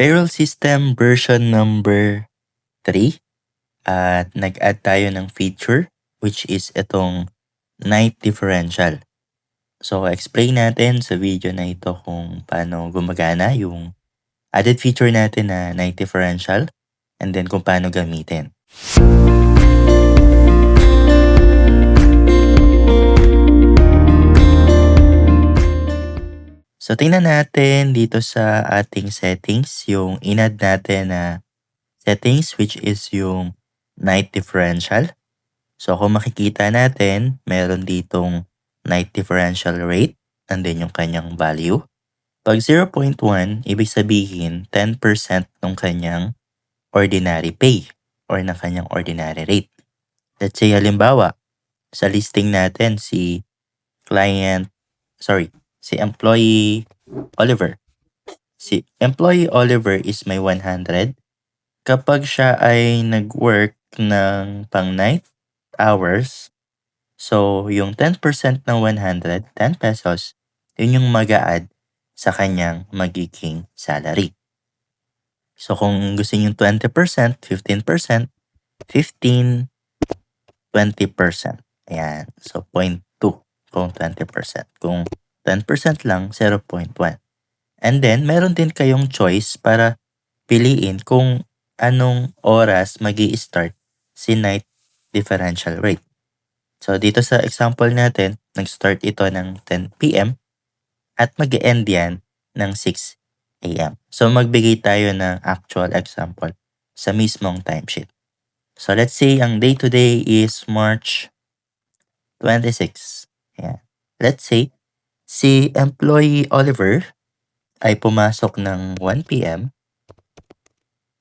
Payroll system version number 3 at nag-add tayo ng feature which is itong night differential. So, explain natin sa video na ito kung paano gumagana yung added feature natin na night differential and then kung paano gamitin. So, tingnan natin dito sa ating settings yung in-add natin na settings which is yung night differential. So, kung makikita natin, meron ditong night differential rate and then yung kanyang value. Pag 0.1, ibig sabihin 10% ng kanyang ordinary pay or ng kanyang ordinary rate. Let's say halimbawa, sa listing natin si employee Oliver. Si employee Oliver is may 100. Kapag siya ay nag-work ng pang night hours, so yung 10% ng 100, 10 pesos, yun yung mag-a-add sa kanyang magiging salary. So kung gusto niyo 20%, 15%, 15, 20%. Ayan. So 0.2 kung 20%. Kung 10% lang, 0.1. And then, meron din kayong choice para piliin kung anong oras magi-start si night differential rate. So, dito sa example natin, nag-start ito ng 10 p.m. at mag-end yan ng 6 a.m. So, magbigay tayo ng actual example sa mismong timesheet. So, let's say ang day today is March 26. Ayan. Let's say, si employee Oliver ay pumasok ng 1 p.m.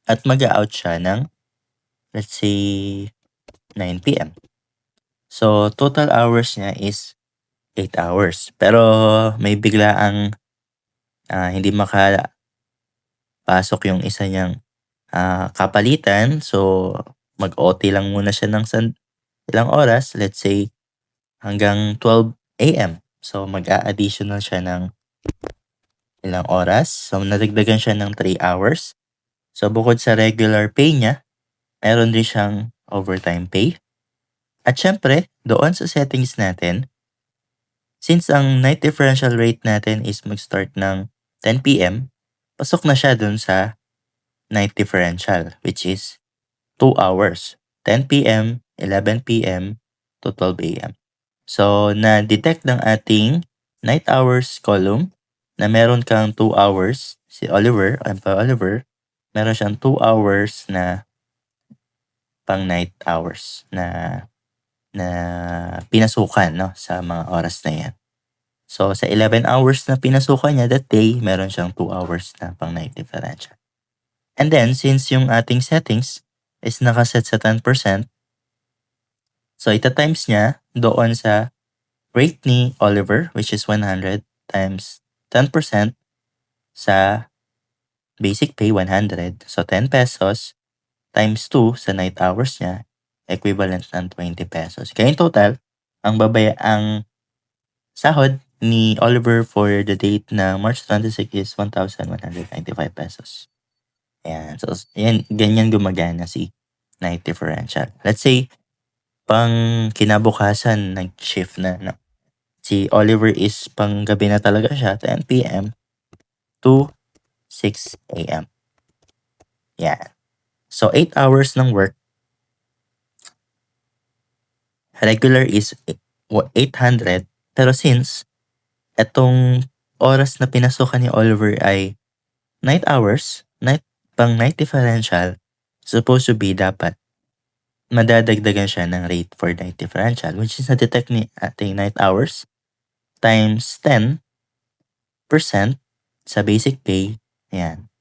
at mag-out siya ng, let's say, 9 p.m. So, total hours niya is 8 hours. Pero may biglaang hindi makapasok yung isa niyang kapalitan. So, mag-OT lang muna siya ng ilang oras. Let's say, hanggang 12 a.m. So, mag-a-additional siya ng ilang oras. So, nadagdagan siya ng 3 hours. So, bukod sa regular pay niya, meron din siyang overtime pay. At syempre, doon sa settings natin, since ang night differential rate natin is mag-start ng 10 p.m., pasok na siya doon sa night differential, which is 2 hours. 10 p.m., 11 p.m. to 12 a.m. So, na-detect ng ating night hours column na meron kang 2 hours, si Oliver, meron siyang 2 hours na pang night hours na pinasukan sa mga oras na yan. So, sa 11 hours na pinasukan niya that day, meron siyang 2 hours na pang night differential. And then, since yung ating settings is nakaset sa 10%, so ita-times niya doon sa rate ni Oliver, which is 100 times 10% sa basic pay 100. So, 10 pesos times 2 sa night hours niya, equivalent ng 20 pesos. Kaya in total, ang sahod ni Oliver for the date na March 26 is 1,195 pesos. Ayan. So, ganyan gumagana si night differential. Let's say, pang kinabukasan, nag-shift na. Si Oliver is pang gabi na talaga siya, 10 p.m. to 6 a.m. Yan. So, 8 hours ng work. Regular is 800. Pero since etong oras na pinasukan ni Oliver ay night hours, pang night differential, supposed to be dapat madadagdagan siya ng rate for night differential, which is na-detect ni ating night hours times 10% sa basic pay, yan,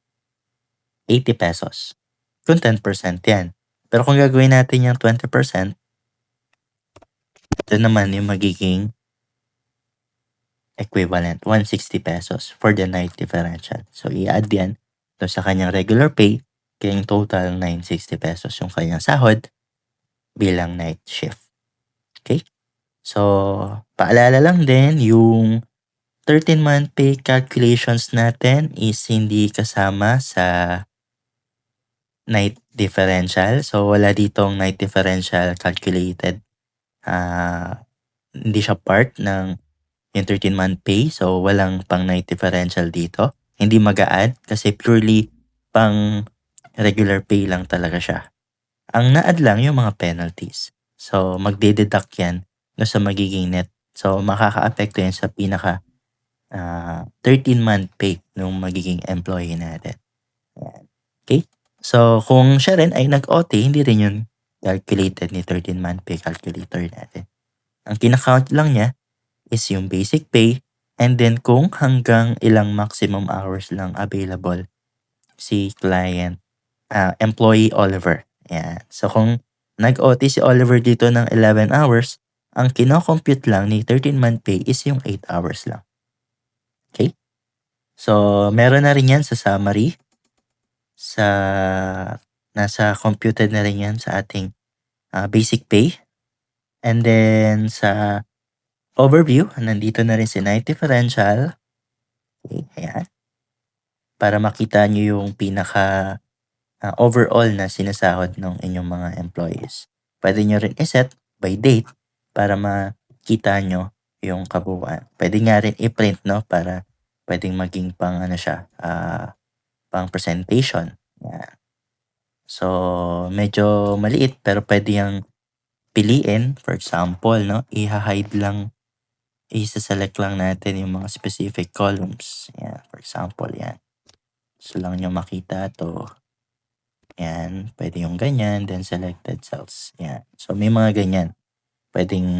80 pesos. Kung 10% yan. Pero kung gagawin natin yung 20%, ito naman yung magiging equivalent, 160 pesos for the night differential. So, i-add yan sa kanyang regular pay, kaya yung total 960 pesos yung kanyang sahod bilang night shift. Okay? So, paalala lang din yung 13-month pay calculations natin is hindi kasama sa night differential. So, wala ditong night differential calculated. Hindi siya part ng yung 13-month pay. So, walang pang night differential dito. Hindi mag-a-add kasi purely pang regular pay lang talaga siya. Ang na-add lang yung mga penalties. So, magde-deduct yan no sa magiging net. So, makaka-apekto yan sa pinaka 13-month pay ng magiging employee natin. Yan. Okay? So, kung siya rin ay nag-OT, hindi rin yun calculated ni 13-month pay calculator natin. Ang kinakount lang niya is yung basic pay and then kung hanggang ilang maximum hours lang available si employee Oliver. Yan. So, kung nag-OT si Oliver dito ng 11 hours, ang kino-compute lang ni 13-month pay is yung 8 hours lang. Okay? So, meron na rin yan sa summary. Nasa computed na rin yan sa ating basic pay. And then sa overview, nandito na rin si night differential. Okay, ayan. Para makita nyo yung pinaka overall na sinasahod ng inyong mga employees. Pwede nyo rin iset by date para makita nyo yung kabuuan. Pwede nga rin i-print, no? Para pwedeng maging pang pang presentation. Yan. So, medyo maliit pero pwede yung piliin. For example, no? I-hide lang, isa-select lang natin yung mga specific columns. Yan. For example, yan. So lang nyo makita to. Yan. Pwede yung ganyan. Then selected cells. Yan. So, may mga ganyan. Pwedeng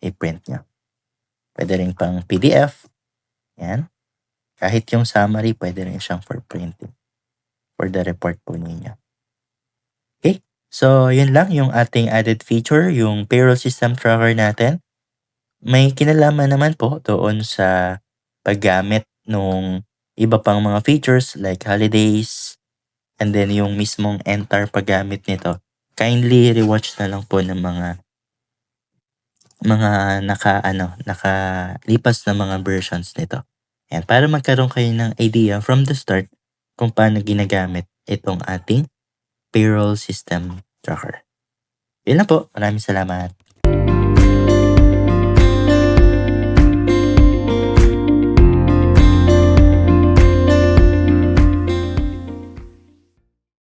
i-print nyo. Pwede rin pang PDF. Yan. Kahit yung summary, pwede rin siyang for printing. For the report po ninyo. Okay. So, yun lang yung ating added feature, yung payroll system tracker natin. May kinalaman naman po doon sa paggamit nung iba pang mga features like holidays and then yung mismong entire paggamit nito. Kindly rewatch na lang po ng mga nakalipas na mga versions nito. Yan, para magkaroon kayo ng idea from the start kung paano ginagamit itong ating payroll system tracker. Yun lang po. Maraming salamat.